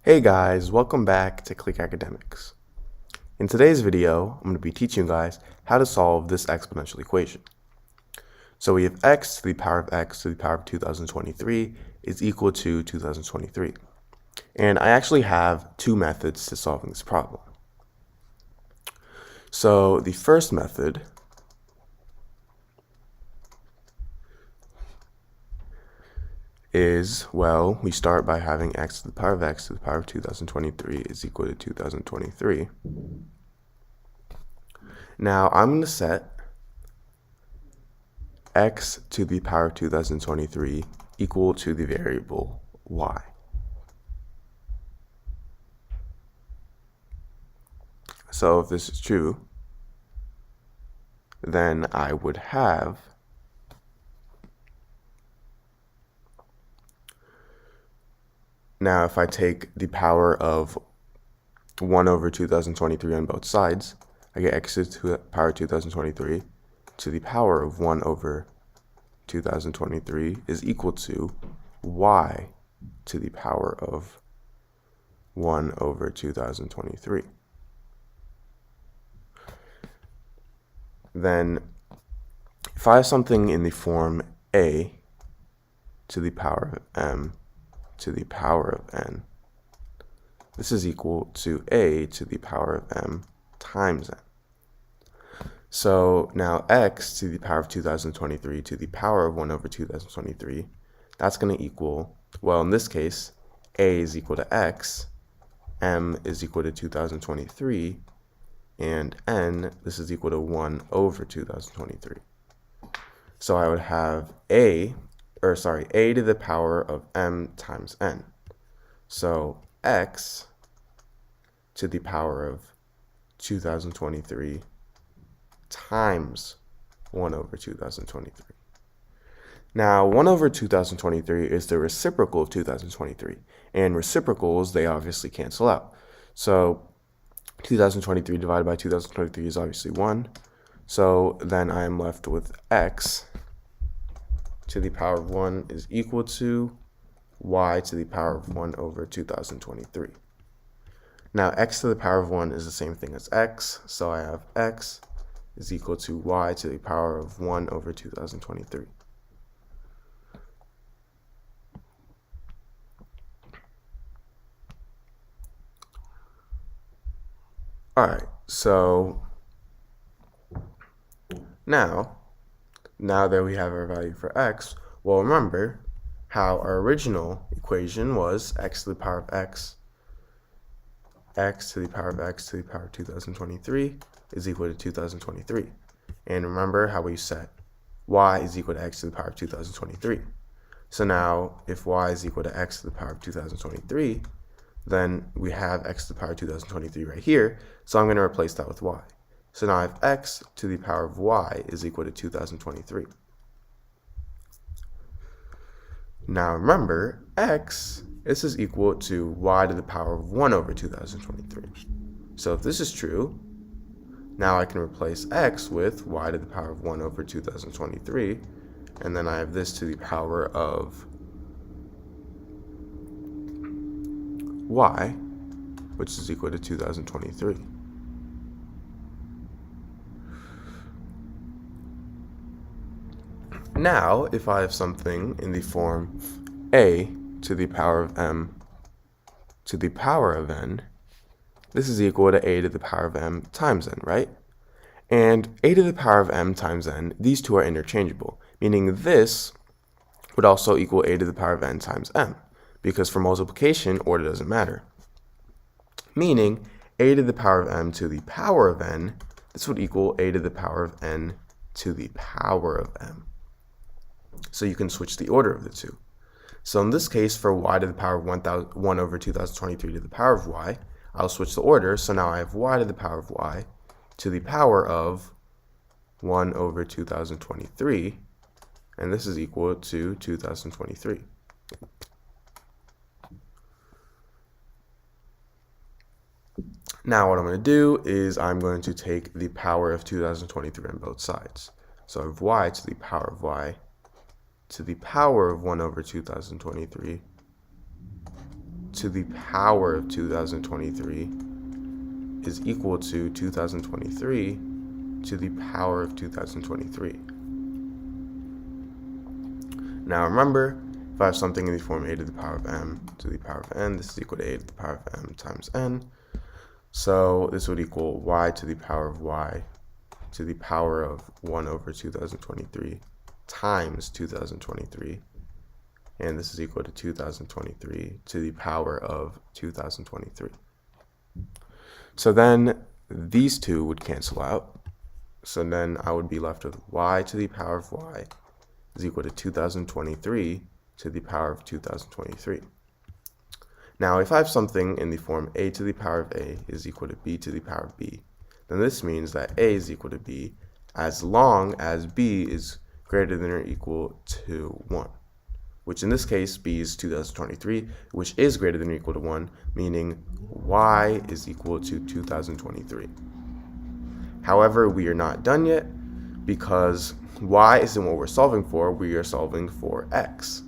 Hey guys, welcome back to Click Academics. In today's video, I'm going to be teaching you guys how to solve this exponential equation. So we have x to the power of x to the power of 2023 is equal to 2023. And I actually have two methods to solving this problem. So the first method is, well, we start by having x to the power of x to the power of 2023 is equal to 2023. Now I'm going to set x to the power of 2023 equal to the variable y. So if this is true, then I would have now if I take the power of 1 over 2023 on both sides, I get x to the power of 2023 to the power of 1 over 2023 is equal to y to the power of 1 over 2023. Then if I have something in the form a to the power of m to the power of n, this is equal to a to the power of m times n. So now x to the power of 2023 to the power of 1 over 2023, that's going to equal, well, in this case, a is equal to x, m is equal to 2023, and n, this is equal to 1 over 2023. So I would have a to the power of m times n. So x to the power of 2023 times 1 over 2023. Now, 1 over 2023 is the reciprocal of 2023, and reciprocals, they obviously cancel out. So 2023 divided by 2023 is obviously 1. So then I am left with x to the power of 1 is equal to y to the power of 1 over 2023. Now, x to the power of 1 is the same thing as x, so I have x is equal to y to the power of 1 over 2023. All right, so now that we have our value for x, well, remember how our original equation was x to the power of x to the power of x to the power of 2023 is equal to 2023. And remember how we set y is equal to x to the power of 2023. So now if y is equal to x to the power of 2023, then we have x to the power of 2023 right here. So I'm going to replace that with y. So now I have x to the power of y is equal to 2023. Now remember, this is equal to y to the power of 1 over 2023. So if this is true, now I can replace x with y to the power of 1 over 2023, and then I have this to the power of y, which is equal to 2023. Now, if I have something in the form a to the power of m to the power of n, this is equal to a to the power of m times n, right? And a to the power of m times n, these two are interchangeable, meaning this would also equal a to the power of n times m, because for multiplication, order doesn't matter. Meaning, a to the power of m to the power of n, this would equal a to the power of n to the power of m. So you can switch the order of the two. So in this case, for y to the power of 1 over 2023 to the power of y, I'll switch the order. So now I have y to the power of y to the power of 1 over 2023, and this is equal to 2023. Now what I'm going to do is I'm going to take the power of 2023 on both sides. So I have y to the power of y to the power of 1 over 2023 to the power of 2023 is equal to 2023 to the power of 2023. Now remember, if I have something in the form a to the power of m to the power of n, this is equal to a to the power of m times n. So this would equal y to the power of y to the power of 1 over 2023 times 2023. And this is equal to 2023 to the power of 2023. So then these two would cancel out. So then I would be left with y to the power of y is equal to 2023 to the power of 2023. Now, if I have something in the form a to the power of a is equal to b to the power of b, then this means that a is equal to b as long as b is greater than or equal to 1, which in this case, b is 2023, which is greater than or equal to 1, meaning y is equal to 2023. However, we are not done yet because y isn't what we're solving for, we are solving for x.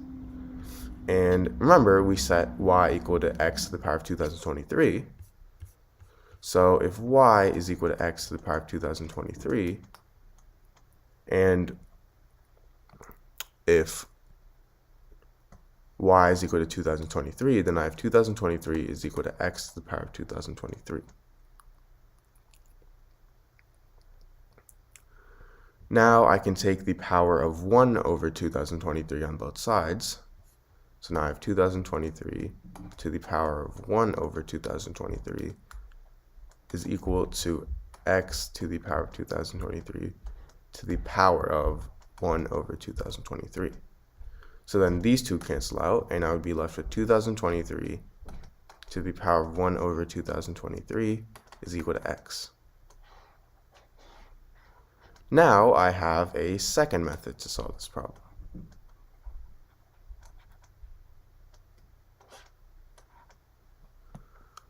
And remember, we set y equal to x to the power of 2023. So if y is equal to x to the power of 2023, and if y is equal to 2023, then I have 2023 is equal to x to the power of 2023. Now I can take the power of 1 over 2023 on both sides. So now I have 2023 to the power of 1 over 2023 is equal to x to the power of 2023 to the power of 1 over 2023. So then these two cancel out, and I would be left with 2023 to the power of 1 over 2023 is equal to x. Now I have a second method to solve this problem.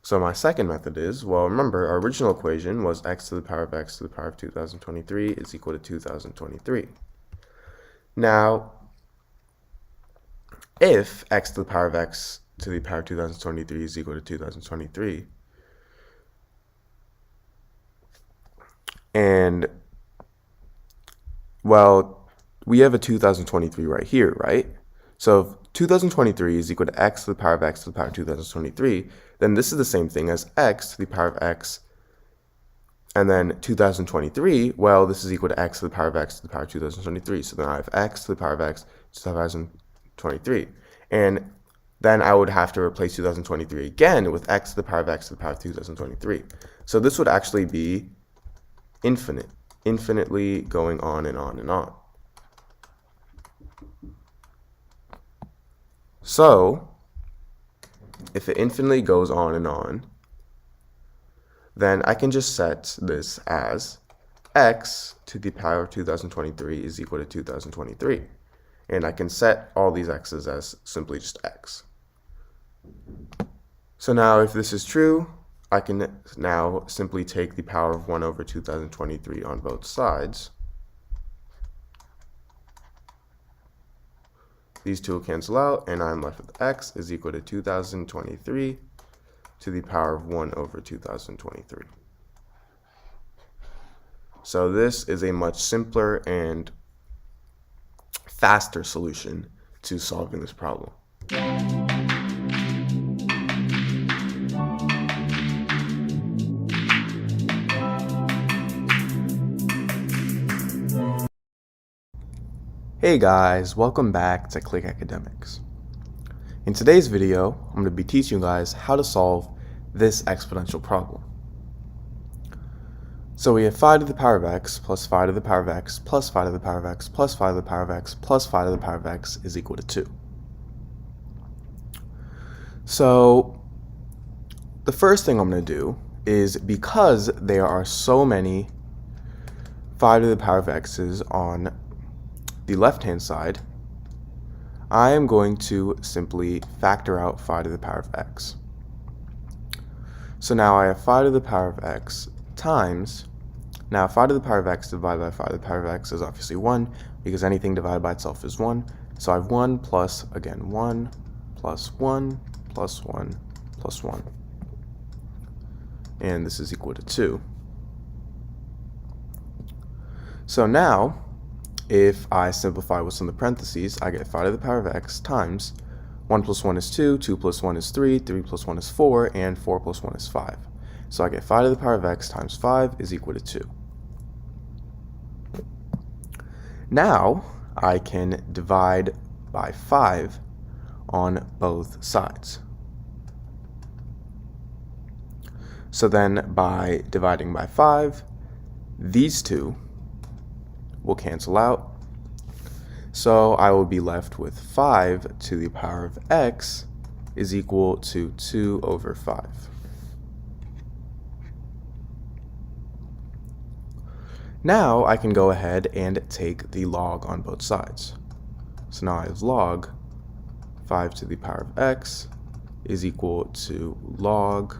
So my second method is, well, remember our original equation was x to the power of x to the power of 2023 is equal to 2023. Now, if x to the power of x to the power of 2023 is equal to 2023, and, well, we have a 2023 right here, right? So if 2023 is equal to x to the power of x to the power of 2023, then this is the same thing as x to the power of x, and then 2023, well, this is equal to x to the power of x to the power of 2023. So then I have x to the power of x to 2023. And then I would have to replace 2023 again with x to the power of x to the power of 2023. So this would actually be infinite, infinitely going on and on and on. So if it infinitely goes on and on, then I can just set this as x to the power of 2023 is equal to 2023. And I can set all these x's as simply just x. So now if this is true, I can now simply take the power of 1 over 2023 on both sides. These two will cancel out, and I'm left with x is equal to 2023 to the power of 1 over 2023. So this is a much simpler and faster solution to solving this problem. Hey guys, welcome back to Click Academics. In today's video, I'm going to be teaching you guys how to solve this exponential problem. So we have 5 to the power of x plus 5 to the power of x plus 5 to the power of x plus 5 to the power of x plus 5 to the power of x is equal to 2. So the first thing I'm going to do is, because there are so many 5 to the power of x's on the left-hand side, I am going to simply factor out 5 to the power of x. So now I have 5 to the power of x times, now 5 to the power of x divided by 5 to the power of x is obviously 1, because anything divided by itself is 1. So I have 1 plus, again, 1 plus 1 plus 1 plus 1. And this is equal to 2. So now, if I simplify what's in the parentheses, I get 5 to the power of x times 1 plus 1 is 2, 2 plus 1 is 3, 3 plus 1 is 4, and 4 plus 1 is 5. So I get 5 to the power of x times 5 is equal to 2. Now, I can divide by 5 on both sides. So then, by dividing by 5, these two will cancel out. So I will be left with 5 to the power of x is equal to 2 over 5. Now I can go ahead and take the log on both sides. So now I have log 5 to the power of x is equal to log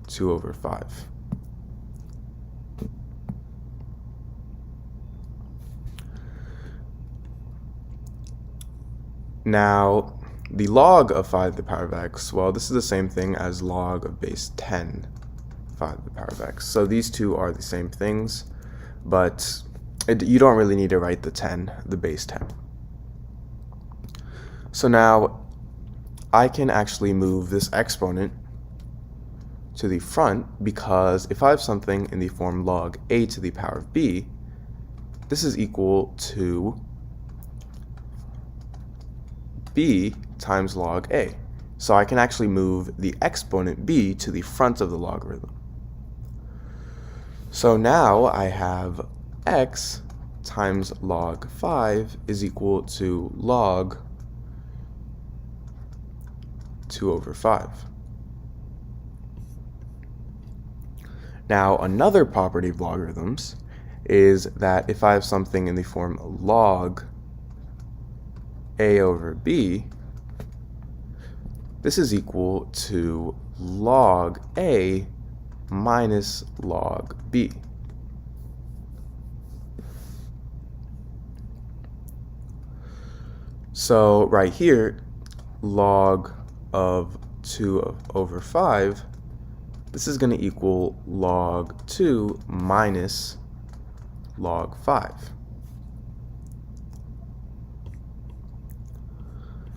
2 over 5. Now, the log of 5 to the power of x, well, this is the same thing as log of base 10, 5 to the power of x. So these two are the same things, but you don't really need to write the 10, the base 10. So now, I can actually move this exponent to the front, because if I have something in the form log a to the power of b, this is equal to b times log a. So I can actually move the exponent b to the front of the logarithm. So now I have x times log 5 is equal to log 2 over 5. Now, another property of logarithms is that if I have something in the form log a over b, this is equal to log a minus log b. So right here, log of 2 over 5, this is going to equal log 2 minus log 5.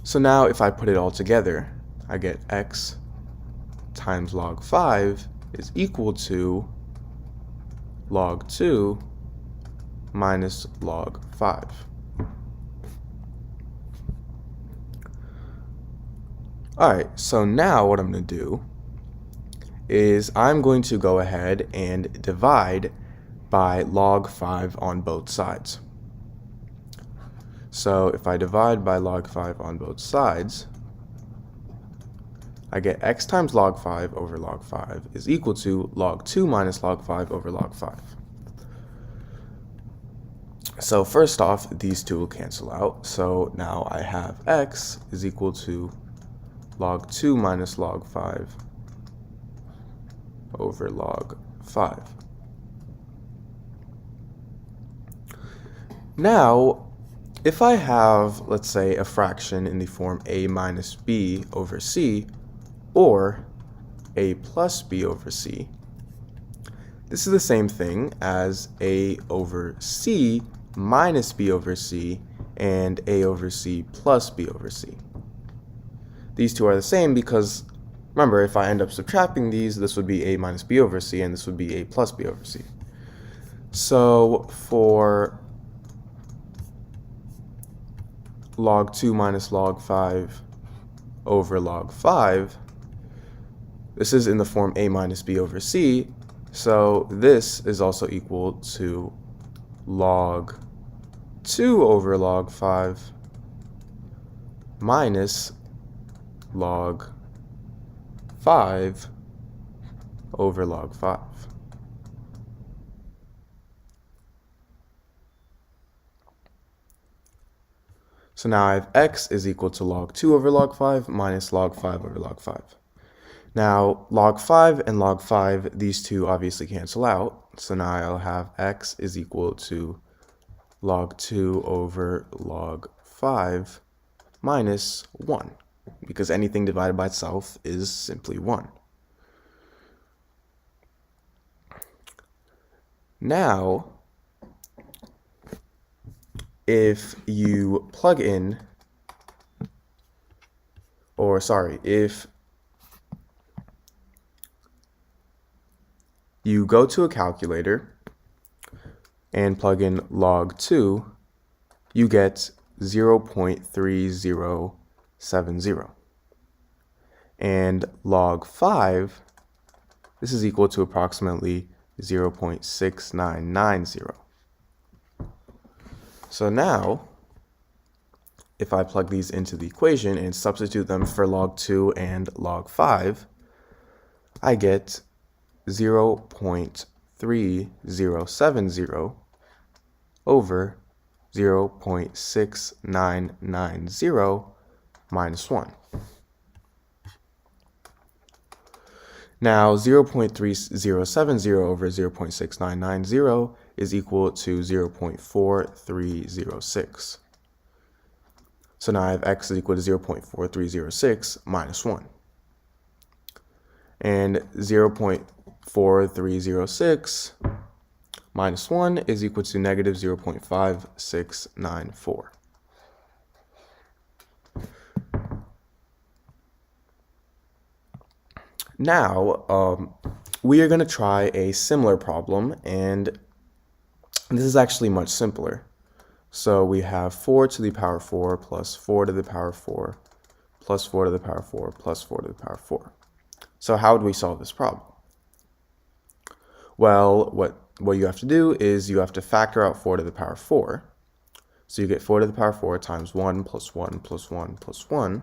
So now if I put it all together, I get x times log 5 is equal to log 2 minus log 5. Alright, so now what I'm going to do is I'm going to go ahead and divide by log 5 on both sides. So if I divide by log 5 on both sides, I get x times log 5 over log 5 is equal to log 2 minus log 5 over log 5. So first off, these two will cancel out. So now I have x is equal to log 2 minus log 5 over log 5. Now, if I have, let's say, a fraction in the form a minus b over c, or a plus b over c, this is the same thing as a over c minus b over c and a over c plus b over c. These two are the same because, remember, if I end up subtracting these, this would be a minus b over c, and this would be a plus b over c. So for log 2 minus log 5 over log 5, this is in the form a minus b over c, so this is also equal to log 2 over log 5 minus log 5 over log 5. So now I have x is equal to log 2 over log 5 minus log 5 over log 5. Now log 5 and log 5, these two obviously cancel out. So now I'll have x is equal to log 2 over log 5 minus 1. because anything divided by itself is simply 1. Now, if you plug in, or sorry, if you go to a calculator and plug in log 2, you get 0.3070. And log 5, this is equal to approximately 0.6990. So now, if I plug these into the equation and substitute them for log 2 and log 5, I get 0.3070 over 0.6990 minus 1. Now, 0.3070 over 0.6990 is equal to 0.4306. So now I have x is equal to 0.4306 minus 1. And 0.4306 minus 1 is equal to negative 0.5694. Now, we are going to try a similar problem, and this is actually much simpler. So we have 4 to the power 4 plus 4 to the power 4 plus 4 to the power 4 plus 4 to the power 4. So how would we solve this problem? Well, what you have to do is you have to factor out 4 to the power 4. So you get 4 to the power 4 times 1 plus 1 plus 1 plus 1.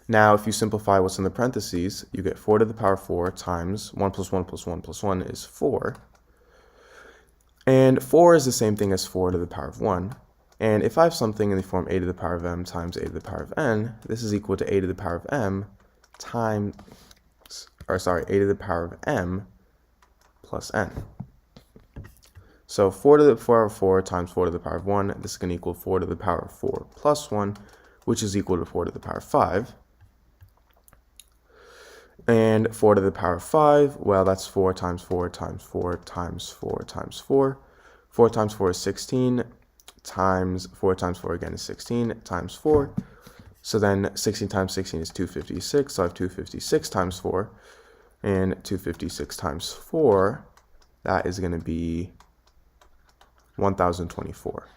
Now, if you simplify what's in the parentheses, you get 4 to the power 4 times 1 plus 1 plus 1 plus 1 is 4. And 4 is the same thing as 4 to the power of 1. And if I have something in the form a to the power of m times a to the power of n, this is equal to a to the power of m times, a to the power of m plus n. So 4 to the power of 4 times 4 to the power of 1, this is going to equal 4 to the power of 4 plus 1, which is equal to 4 to the power of 5. And 4 to the power of 5, well, that's 4 times 4 times 4 times 4 times 4. 4 times 4 is 16, times 4 times 4 again is 16, times 4. So then 16 times 16 is 256, so I have 256 times 4. And 256 times 4, that is going to be 1024.